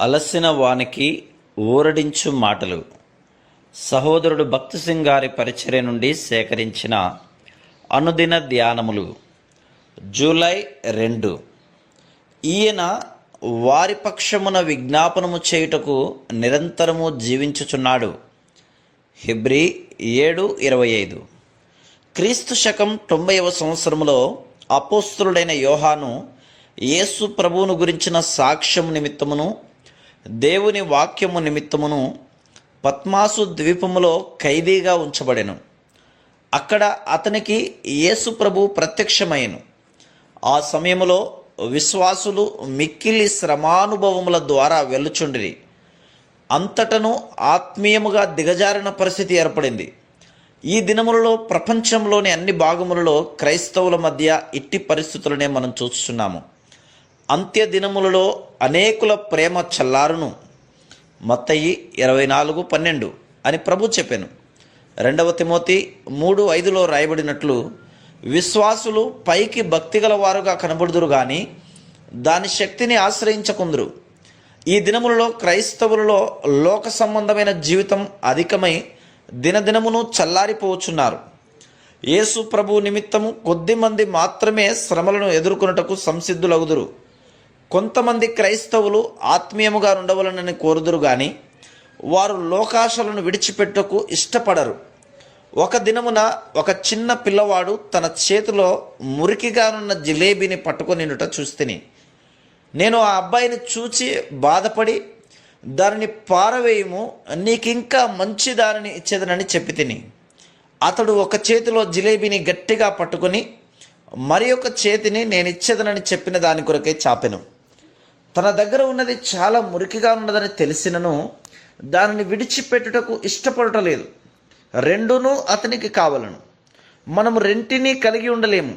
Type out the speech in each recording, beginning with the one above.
అలసిన వానికి ఊరడించు మాటలు. సహోదరుడు భక్తి సింగ్ గారి పరిచర్య నుండి సేకరించిన అనుదిన ధ్యానములు. జూలై 2. ఈయన వారి పక్షమున విజ్ఞాపనము చేయుటకు నిరంతరము జీవించుచున్నాడు. హెబ్రీ 7:25. క్రీస్తు శకం 90వ సంవత్సరములో అపోస్తలుడైన యోహాను యేసు ప్రభువును గురించిన సాక్ష్యము నిమిత్తమును దేవుని వాక్యము నిమిత్తమును పద్మాసు ద్వీపములో ఖైదీగా ఉంచబడెను. అక్కడ అతనికి యేసు ప్రభు ప్రత్యక్షమయ్యెను. ఆ సమయములో విశ్వాసులు మిక్కిలి శ్రమానుభవముల ద్వారా వెళ్ళుచుండిరి. అంతటను ఆత్మీయముగా దిగజారిన పరిస్థితి ఏర్పడింది. ఈ దినములలో ప్రపంచంలోని అన్ని భాగములలో క్రైస్తవుల మధ్య ఇట్టి పరిస్థితులనే మనం చూస్తున్నాము. అంత్య దినములలో అనేకుల ప్రేమ చల్లారును. మత్తయి 24:12 అని ప్రభు చెప్పాను. 2 తిమోతి 3:5లో రాయబడినట్లు విశ్వాసులు పైకి భక్తిగల వారుగా కనబడుదురు గాని దాని శక్తిని ఆశ్రయించకుందురు. ఈ దినములలో క్రైస్తవులలో లోక సంబంధమైన జీవితం అధికమై దినదినమును చల్లారిపోవచ్చున్నారు. యేసు ప్రభు నిమిత్తము కొద్దిమంది మాత్రమే శ్రమలను ఎదుర్కొనుటకు సంసిద్ధులగుదురు. కొంతమంది క్రైస్తవులు ఆత్మీయముగా ఉండవలనని కోరుదురు గాని వారు లోకాశలను విడిచిపెట్టకు ఇష్టపడరు. ఒక దినమున ఒక చిన్న పిల్లవాడు తన చేతిలో మురికిగానున్న జిలేబీని పట్టుకొనినుట చూస్తిని. నేను ఆ అబ్బాయిని చూచి బాధపడి, దానిని పారవేయము, నీకింకా మంచి దానిని ఇచ్చేదనని చెప్పి తిని. అతడు ఒక చేతిలో జిలేబీని గట్టిగా పట్టుకొని మరి ఒక చేతిని నేనిచ్చేదనని చెప్పిన దాని కొరకే చాపెను. తన దగ్గర ఉన్నది చాలా మురికిగా ఉన్నదని తెలిసినను దానిని విడిచిపెట్టుటకు ఇష్టపడటలేదు. రెండునూ అతనికి కావలను. మనము రెంటినీ కలిగి ఉండలేము.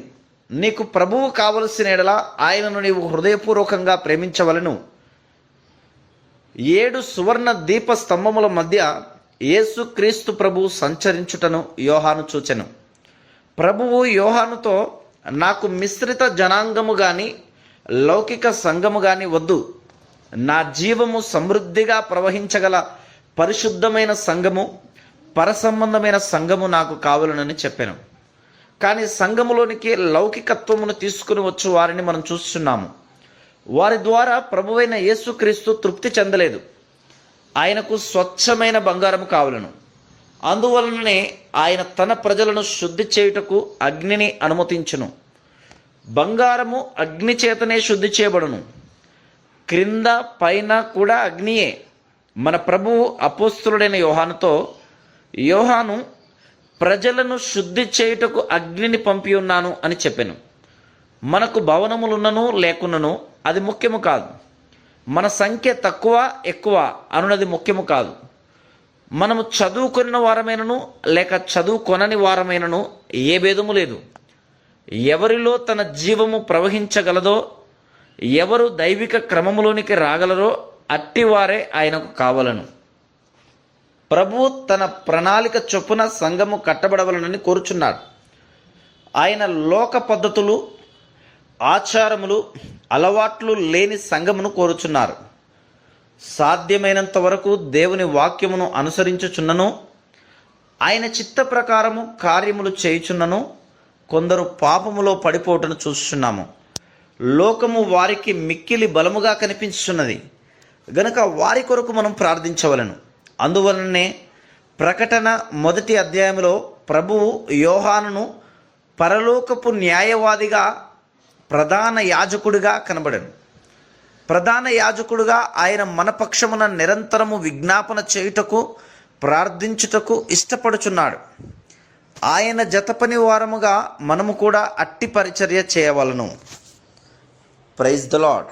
నీకు ప్రభువు కావలసిన ఎడల ఆయనను నీవు హృదయపూర్వకంగా ప్రేమించవలను. 7 సువర్ణ దీప స్తంభముల మధ్య యేసు క్రీస్తు ప్రభువు సంచరించుటను యోహాను చూచెను. ప్రభువు యోహానుతో, నాకు మిశ్రిత జనాంగము గాని లౌకిక సంఘము గాని వద్దు. నా జీవము సమృద్ధిగా ప్రవహించగల పరిశుద్ధమైన సంఘము, పరసంబంధమైన సంఘము నాకు కావాలనని చెప్పాను. కానీ సంఘములోనికి లౌకికత్వమును తీసుకుని వచ్చు వారిని మనం చూస్తున్నాము. వారి ద్వారా ప్రభువైన యేసుక్రీస్తు తృప్తి చెందలేదు. ఆయనకు స్వచ్ఛమైన బంగారము కావలను. అందువలననే ఆయన తన ప్రజలను శుద్ధి చేయుటకు అగ్నిని అనుమతించును. బంగారము అగ్ని చేతనే శుద్ధి చేయబడును. క్రింద పైన కూడా అగ్నియే. మన ప్రభువు అపోస్తలుడైన యోహానుతో, యోహాను ప్రజలను శుద్ధి చేయుటకు అగ్నిని పంపి ఉన్నాను అని చెప్పాను. మనకు భవనములున్నను లేకున్నను అది ముఖ్యము కాదు. మన సంఖ్య తక్కువ ఎక్కువ అనున్నది ముఖ్యము కాదు. మనము చదువుకొనిన వారమైనను లేక చదువుకొనని వారమైనను ఏ భేదము లేదు. ఎవరిలో తన జీవము ప్రవహించగలదో, ఎవరు దైవిక క్రమములోనికి రాగలరో అట్టివారే ఆయనకు కావలను. ప్రభువు తన ప్రణాళిక చొప్పున సంఘము కట్టబడవలనని కోరుచున్నాడు. ఆయన లోక పద్ధతులు, ఆచారములు, అలవాట్లు లేని సంఘమును కోరుచున్నారు. సాధ్యమైనంత వరకు దేవుని వాక్యమును అనుసరించుచున్నను, ఆయన చిత్త ప్రకారము కార్యములు చేయుచున్నను కొందరు పాపములో పడిపోవటను చూస్తున్నాము. లోకము వారికి మిక్కిలి బలముగా కనిపించుచున్నది గనుక వారి కొరకు మనం ప్రార్థించవలను. అందువలనే ప్రకటన 1వ అధ్యాయంలో ప్రభువు యోహానును పరలోకపు న్యాయవాదిగా, ప్రధాన యాజకుడిగా కనబడను. ప్రధాన యాజకుడిగా ఆయన మన పక్షమున నిరంతరము విజ్ఞాపన చేయుటకు, ప్రార్థించుటకు ఇష్టపడుచున్నాడు. ఆయన జతపని వారముగా మనము కూడా అట్టి పరిచర్య చేయవలను. Praise the lord.